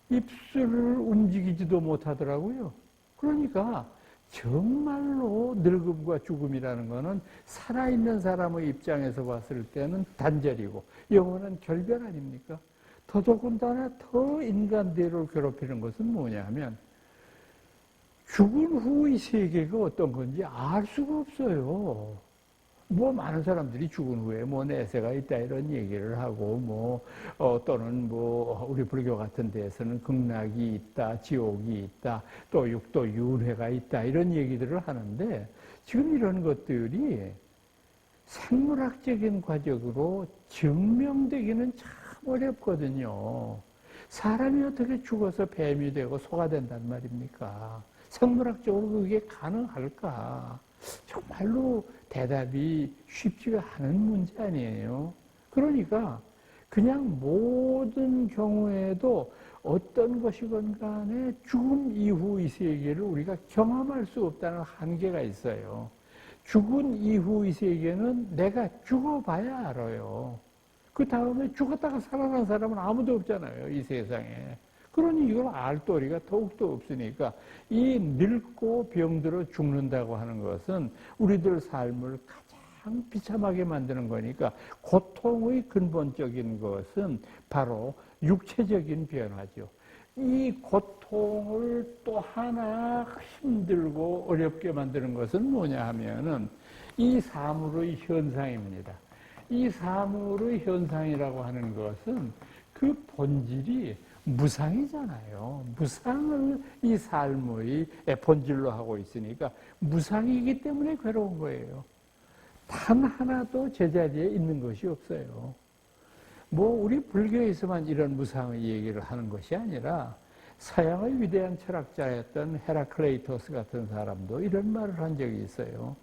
입술을 움직이지도 못하더라고요. 그러니까 정말로 늙음과 죽음이라는 것은 살아있는 사람의 입장에서 봤을 때는 단절이고 영원한 결별 아닙니까? 더더군다나 더 인간대를 괴롭히는 것은 뭐냐 하면 죽은 후의 세계가 어떤 건지 알 수가 없어요. 뭐 많은 사람들이 죽은 후에 뭐 내세가 있다 이런 얘기를 하고 또는 우리 불교 같은 데에서는 극락이 있다, 지옥이 있다, 또 육도 윤회가 있다 이런 얘기들을 하는데 지금 이런 것들이 생물학적인 과정으로 증명되기는 참 어렵거든요. 사람이 어떻게 죽어서 뱀이 되고 소가 된단 말입니까? 생물학적으로 그게 가능할까? 정말로 대답이 쉽지가 않은 문제 아니에요. 그러니까 그냥 모든 경우에도 어떤 것이건 간에 죽음 이후의 세계를 우리가 경험할 수 없다는 한계가 있어요. 죽은 이후의 세계는 내가 죽어봐야 알아요. 그 다음에 죽었다가 살아난 사람은 아무도 없잖아요, 이 세상에. 그러니 이걸 알 도리가 더욱더 없으니까 이 늙고 병들어 죽는다고 하는 것은 우리들 삶을 가장 비참하게 만드는 거니까 고통의 근본적인 것은 바로 육체적인 변화죠. 이 고통을 또 하나 힘들고 어렵게 만드는 것은 뭐냐 하면은 이 사물의 현상입니다. 이 사물의 현상이라고 하는 것은 그 본질이 무상이잖아요. 무상을 이 삶의 본질로 하고 있으니까 무상이기 때문에 괴로운 거예요. 단 하나도 제자리에 있는 것이 없어요. 우리 불교에서만 이런 무상의 얘기를 하는 것이 아니라 서양의 위대한 철학자였던 헤라클레이토스 같은 사람도 이런 말을 한 적이 있어요.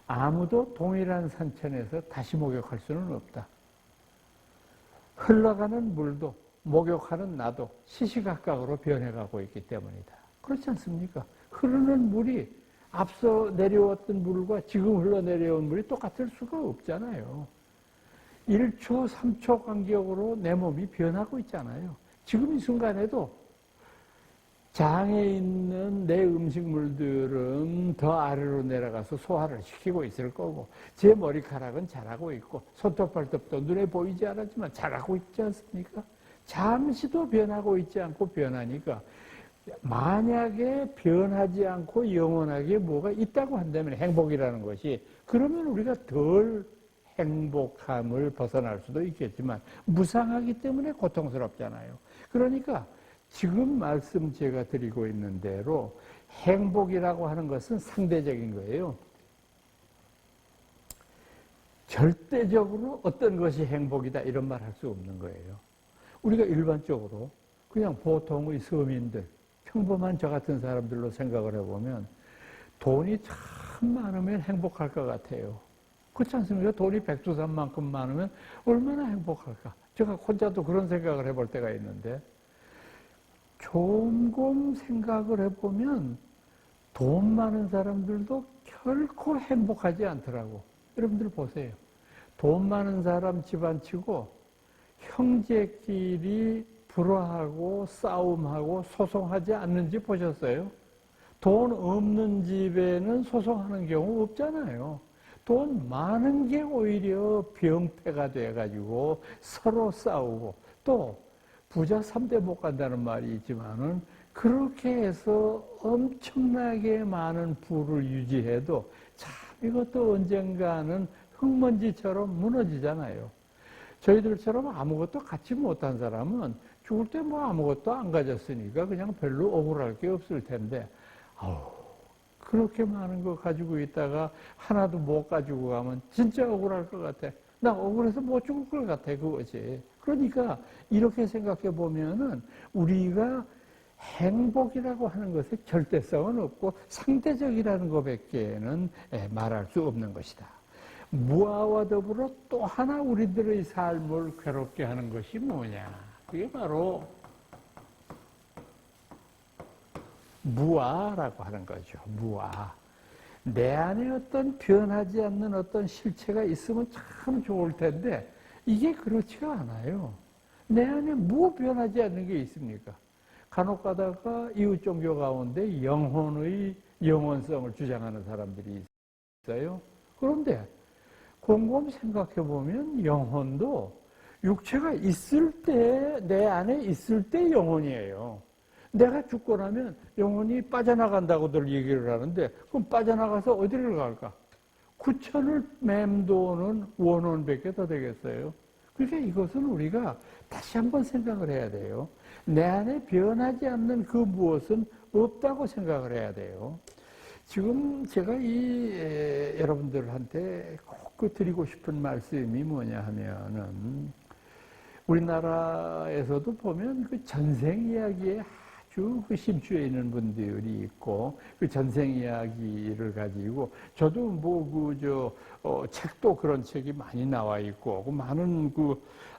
아무도 동일한 산천에서 다시 목욕할 수는 없다. 흘러가는 물도 목욕하는 나도 시시각각으로 변해가고 있기 때문이다. 그렇지 않습니까? 흐르는 물이 앞서 내려왔던 물과 지금 흘러내려온 물이 똑같을 수가 없잖아요. 1초, 3초 간격으로 내 몸이 변하고 있잖아요. 지금 이 순간에도 장에 있는 내 음식물들은 더 아래로 내려가서 소화를 시키고 있을 거고 제 머리카락은 자라고 있고 손톱 발톱도 눈에 보이지 않았지만 자라고 있지 않습니까? 잠시도 변하고 있지 않고 변하니까 만약에 변하지 않고 영원하게 뭐가 있다고 한다면 행복이라는 것이 그러면 우리가 덜 행복함을 벗어날 수도 있겠지만 무상하기 때문에 고통스럽잖아요. 그러니까 지금 말씀 제가 드리고 있는 대로 행복이라고 하는 것은 상대적인 거예요. 절대적으로 어떤 것이 행복이다 이런 말 할 수 없는 거예요. 우리가 일반적으로 그냥 보통의 서민들, 평범한 저 같은 사람들로 생각을 해보면 돈이 참 많으면 행복할 것 같아요. 그렇지 않습니까? 돈이 백두산만큼 많으면 얼마나 행복할까? 제가 혼자도 그런 생각을 해볼 때가 있는데 조금 생각을 해보면 돈 많은 사람들도 결코 행복하지 않더라고. 여러분들 보세요. 돈 많은 사람 집안치고 형제끼리 불화하고 싸움하고 소송하지 않는지 보셨어요? 돈 없는 집에는 소송하는 경우 없잖아요. 돈 많은 게 오히려 병폐가 돼가지고 서로 싸우고 또 부자 3대 못 간다는 말이 있지만은 그렇게 해서 엄청나게 많은 부를 유지해도 참 이것도 언젠가는 흙먼지처럼 무너지잖아요. 저희들처럼 아무것도 갖지 못한 사람은 죽을 때 뭐 아무것도 안 가졌으니까 그냥 별로 억울할 게 없을 텐데, 그렇게 많은 거 가지고 있다가 하나도 못 가지고 가면 진짜 억울할 것 같아. 나 억울해서 못 죽을 것 같아, 그거지. 그러니까 이렇게 생각해 보면은 우리가 행복이라고 하는 것에 절대성은 없고 상대적이라는 것밖에는 말할 수 없는 것이다. 무아와 더불어 또 하나 우리들의 삶을 괴롭게 하는 것이 뭐냐? 그게 바로 무아라고 하는 거죠. 무아. 내 안에 어떤 변하지 않는 어떤 실체가 있으면 참 좋을 텐데 이게 그렇지가 않아요. 내 안에 뭐 변하지 않는 게 있습니까? 간혹 가다가 이웃 종교 가운데 영혼의 영원성을 주장하는 사람들이 있어요. 그런데 곰곰 생각해 보면 영혼도 육체가 있을 때, 내 안에 있을 때 영혼이에요. 내가 죽고 나면 영혼이 빠져나간다고들 얘기를 하는데 그럼 빠져나가서 어디를 갈까? 구천을 맴도는 원혼밖에 더 되겠어요. 그러니까 이것은 우리가 다시 한번 생각을 해야 돼요. 내 안에 변하지 않는 그 무엇은 없다고 생각을 해야 돼요. 지금 제가 여러분들한테 꼭 드리고 싶은 말씀이 뭐냐 하면은 우리나라에서도 보면 그 전생 이야기에 아주 그 심취해 있는 분들이 있고 그 전생 이야기를 가지고 저도 책도 그런 책이 많이 나와 있고 많은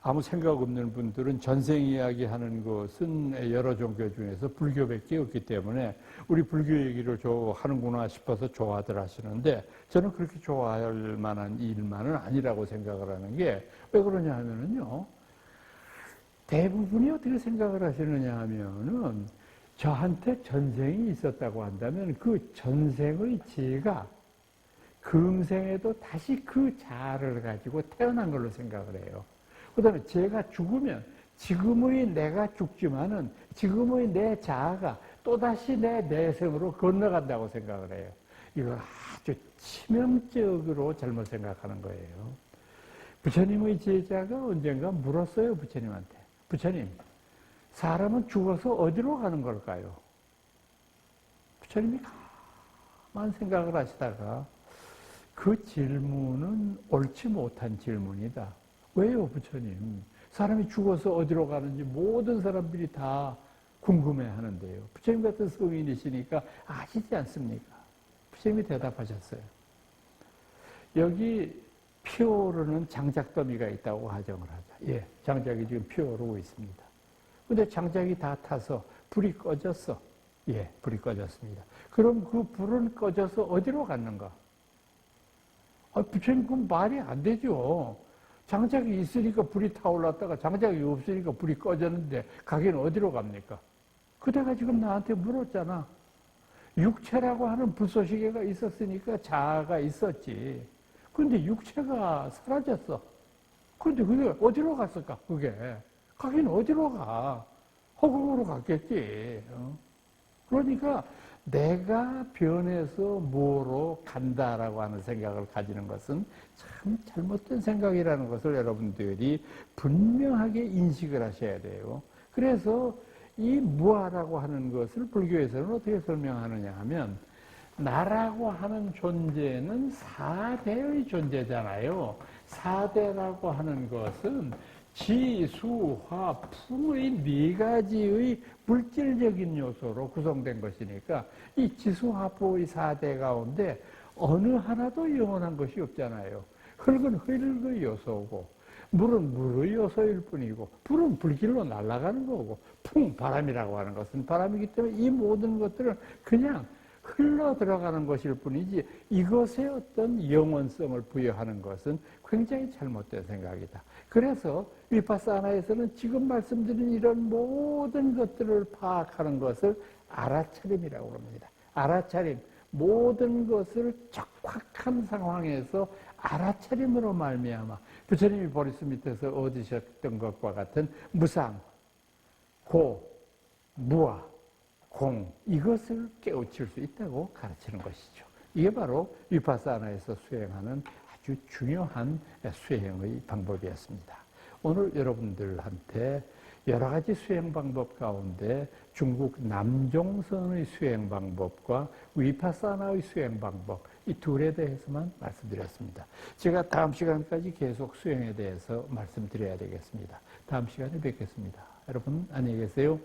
아무 생각 없는 분들은 전생 이야기 하는 것은 여러 종교 중에서 불교밖에 없기 때문에 우리 불교 얘기를 하는구나 싶어서 좋아들 하시는데 저는 그렇게 좋아할 만한 일만은 아니라고 생각을 하는 게 왜 그러냐 하면은요. 대부분이 어떻게 생각을 하시느냐 하면은 저한테 전생이 있었다고 한다면 그 전생의 지혜가 금생에도 다시 그 자아를 가지고 태어난 걸로 생각을 해요. 그 다음에 제가 죽으면 지금의 내가 죽지만은 지금의 내 자아가 또다시 내 내생으로 건너간다고 생각을 해요. 이거 아주 치명적으로 잘못 생각하는 거예요. 부처님의 제자가 언젠가 물었어요, 부처님한테. 부처님, 사람은 죽어서 어디로 가는 걸까요? 부처님이 가만 생각을 하시다가 그 질문은 옳지 못한 질문이다. 왜요, 부처님? 사람이 죽어서 어디로 가는지 모든 사람들이 다 궁금해 하는데요. 부처님 같은 성인이시니까 아시지 않습니까? 부처님이 대답하셨어요. 여기 피어오르는 장작더미가 있다고 가정을 하자. 예, 장작이 지금 피어오르고 있습니다. 근데 장작이 다 타서 불이 꺼졌어. 예, 불이 꺼졌습니다. 그럼 그 불은 꺼져서 어디로 갔는가? 부처님, 그건 말이 안 되죠. 장작이 있으니까 불이 타올랐다가 장작이 없으니까 불이 꺼졌는데 가긴 어디로 갑니까? 그대가 지금 나한테 물었잖아. 육체라고 하는 불쏘시개가 있었으니까 자아가 있었지. 근데 육체가 사라졌어. 근데 그게 어디로 갔을까, 그게? 가긴 어디로 가? 허공으로 갔겠지. 그러니까 내가 변해서 뭐로 간다라고 하는 생각을 가지는 것은 참 잘못된 생각이라는 것을 여러분들이 분명하게 인식을 하셔야 돼요. 그래서 이 무아라고 하는 것을 불교에서는 어떻게 설명하느냐 하면 나라고 하는 존재는 사대의 존재잖아요. 사대라고 하는 것은 지, 수, 화, 풍의 네 가지의 물질적인 요소로 구성된 것이니까 이 지수화포의 사대 가운데 어느 하나도 영원한 것이 없잖아요. 흙은 흙의 요소고 물은 물의 요소일 뿐이고 불은 불길로 날아가는 거고 바람이라고 하는 것은 바람이기 때문에 이 모든 것들은 그냥 흘러 들어가는 것일 뿐이지 이것에 어떤 영원성을 부여하는 것은 굉장히 잘못된 생각이다. 그래서 위파사나에서는 지금 말씀드린 이런 모든 것들을 파악하는 것을 알아차림이라고 합니다. 알아차림, 모든 것을 적확한 상황에서 알아차림으로 말미암아 부처님이 보리스 밑에서 얻으셨던 것과 같은 무상, 고, 무아, 공, 이것을 깨우칠 수 있다고 가르치는 것이죠. 이게 바로 위파사나에서 수행하는 아주 중요한 수행의 방법이었습니다. 오늘 여러분들한테 여러 가지 수행 방법 가운데 중국 남종선의 수행 방법과 위파사나의 수행 방법, 이 둘에 대해서만 말씀드렸습니다. 제가 다음 시간까지 계속 수행에 대해서 말씀드려야 되겠습니다. 다음 시간에 뵙겠습니다. 여러분 안녕히 계세요.